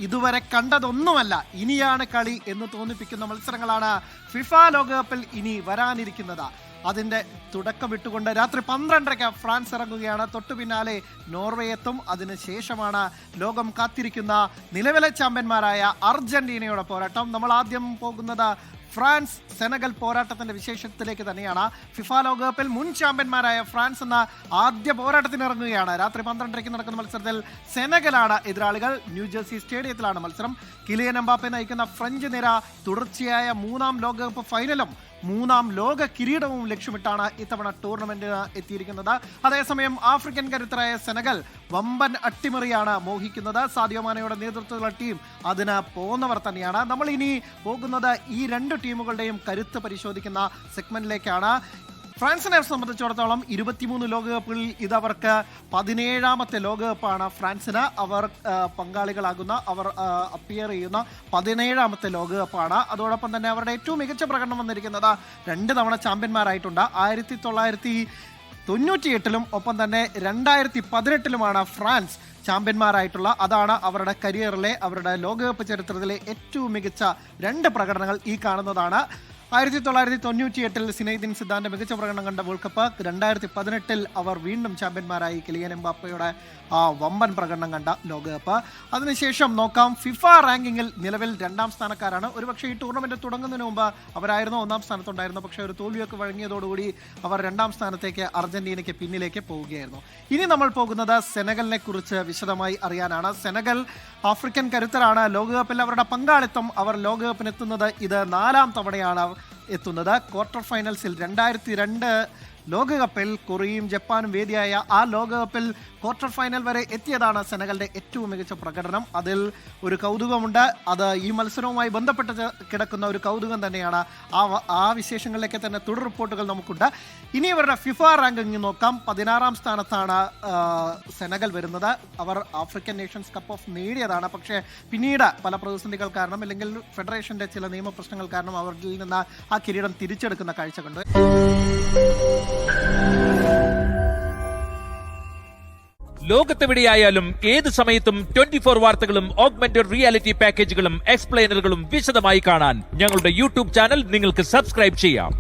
ഇതുവരെ കണ്ടതൊന്നുമല്ല, ഇനിയാണ് കളി എന്ന് തോന്നിപ്പിക്കുന്ന മത്സരങ്ങളാണ് ഫിഫ ലോകകപ്പിൽ ഇനി വരാനിരിക്കുന്നത്. അതിന്റെ തുടക്കമിട്ടുകൊണ്ട് രാത്രി 12:30 ഫ്രാൻസ് ഇറങ്ങുകയാണ്. തൊട്ടു പിന്നാലെ നോർവേ എത്തും. അതിനുശേഷമാണ് ലോകം കാത്തിരിക്കുന്ന നിലവിലെ ചാമ്പ്യന്മാരായ അർജന്റീനയുടെ പോരാട്ടം. നമ്മൾ ആദ്യം പോകുന്നത് ഫ്രാൻസ് സെനഗൽ പോരാട്ടത്തിന്റെ വിശേഷത്തിലേക്ക് തന്നെയാണ്. ഫിഫ ലോകകപ്പിൽ മുൻ ചാമ്പ്യന്മാരായ ഫ്രാൻസ് എന്ന ആദ്യ പോരാട്ടത്തിന് ഇറങ്ങുകയാണ്. രാത്രി 12:30 നടക്കുന്ന മത്സരത്തിൽ സെനഗലാണ് എതിരാളികൾ. ന്യൂജേഴ്സി സ്റ്റേഡിയത്തിലാണ് മത്സരം. കിലിയൻ എംബാപ്പെ നയിക്കുന്ന ഫ്രഞ്ച് നിര തുടർച്ചയായ 3-ാം ലോകകപ്പ് ഫൈനലും 3-ാം ലോക കിരീടവും ലക്ഷ്യമിട്ടാണ് ഇത്തവണ ടൂർണമെന്റിന് എത്തിയിരിക്കുന്നത്. അതേസമയം ആഫ്രിക്കൻ കരുത്തരായ സെനഗൽ വമ്പൻ അട്ടിമറിയാണ് മോഹിക്കുന്നത്. സാദിയോ മാനയുടെ നേതൃത്വത്തിലുള്ള ടീം അതിന് പോന്നവർ തന്നെയാണ്. നമ്മൾ ഇനി പോകുന്നത് ഈ രണ്ട് ടീമുകളുടെയും കരുത്ത് പരിശോധിക്കുന്ന സെഗ്മെന്റിലേക്കാണ്. ഫ്രാൻസിനെ സംബന്ധിച്ചിടത്തോളം 23 ലോകകപ്പുകളിൽ ഇതവർക്ക് 17ാമത്തെ ലോകകപ്പാണ്. ഫ്രാൻസിന് അവർ പങ്കാളികളാകുന്ന, അവർ അപ്പിയർ ചെയ്യുന്ന 17ാമത്തെ ലോകകപ്പാണ്. അതോടൊപ്പം തന്നെ അവരുടെ ഏറ്റവും മികച്ച പ്രകടനം വന്നിരിക്കുന്നത് 2 തവണ ചാമ്പ്യന്മാരായിട്ടുണ്ട്. 1998-ലും ഒപ്പം തന്നെ 2018-ലുമാണ് ഫ്രാൻസ് ചാമ്പ്യന്മാരായിട്ടുള്ള. അതാണ് അവരുടെ കരിയറിലെ, അവരുടെ ലോകകപ്പ് ചരിത്രത്തിലെ ഏറ്റവും മികച്ച 2 പ്രകടനങ്ങൾ ഈ കാണുന്നതാണ്. 1998-ൽ സിനൈദിൻ സിദാന്റെ മികച്ച പ്രകടനം കണ്ട വേൾഡ് കപ്പ്. 2018-ൽ അവർ വീണ്ടും ചാമ്പ്യന്മാരായി. കിലിയൻ എംബാപ്പയുടെ വമ്പൻ പ്രകടനം കണ്ട ലോകകപ്പ്. അതിനുശേഷം നോക്കാം, ഫിഫ റാങ്കിങ്ങിൽ നിലവിൽ 2-ാം സ്ഥാനക്കാരാണ്. ഒരുപക്ഷെ ഈ ടൂർണമെന്റ് തുടങ്ങുന്നതിന് മുമ്പ് അവരായിരുന്നു 1-ാം സ്ഥാനത്തുണ്ടായിരുന്നു. പക്ഷേ ഒരു തോൽവിയൊക്കെ വഴങ്ങിയതോടുകൂടി അവർ 2-ാം സ്ഥാനത്തേക്ക് അർജന്റീനയ്ക്ക് പിന്നിലേക്ക് പോവുകയായിരുന്നു. ഇനി നമ്മൾ പോകുന്നത് സെനഗലിനെ കുറിച്ച് വിശദമായി അറിയാനാണ്. സെനഗൽ ആഫ്രിക്കൻ കരുത്തരാണ്. ലോകകപ്പിൽ അവരുടെ പങ്കാളിത്തം, അവർ ലോകകപ്പിനെത്തുന്നത് ഇത് 4-ാം തവണയാണ് എത്തുന്നത്. ക്വാർട്ടർ ഫൈനൽസിൽ 2002 ലോകകപ്പിൽ കൊറിയയും ജപ്പാനും വേദിയായ ആ ലോകകപ്പിൽ ക്വാർട്ടർ ഫൈനൽ വരെ എത്തിയതാണ് സെനഗലിന്റെ ഏറ്റവും മികച്ച പ്രകടനം. അതിൽ ഒരു കൗതുകമുണ്ട്. അത് ഈ മത്സരവുമായി ബന്ധപ്പെട്ട് കിടക്കുന്ന ഒരു കൗതുകം തന്നെയാണ്. ആ വിശേഷങ്ങളിലേക്ക് തന്നെ തുടർ റിപ്പോർട്ടുകൾ നമുക്കുണ്ട്. ഇനി ഇവരുടെ ഫിഫ റാങ്കിങ് നോക്കാം. 16-ാം സ്ഥാനത്താണ് സെനഗൽ വരുന്നത്. അവർ ആഫ്രിക്കൻ നേഷൻസ് കപ്പ് ഓഫ് നേടിയതാണ്. പക്ഷേ പിന്നീട് പല പ്രതിസന്ധികൾ കാരണം, അല്ലെങ്കിൽ ഫെഡറേഷന്റെ ചില നിയമപ്രശ്നങ്ങൾ കാരണം അവരിൽ നിന്ന് ആ കിരീടം തിരിച്ചെടുക്കുന്ന കാഴ്ച കണ്ടു. ലോകത്തെവിടെയായാലും ഏത് സമയത്തും 24 വാർത്തകളും ഓഗ്മെന്റഡ് റിയാലിറ്റി പാക്കേജുകളും എക്സ്പ്ലെയിനറുകളും വിശദമായി കാണാൻ ഞങ്ങളുടെ യൂട്യൂബ് ചാനൽ നിങ്ങൾക്ക് സബ്സ്ക്രൈബ് ചെയ്യാം.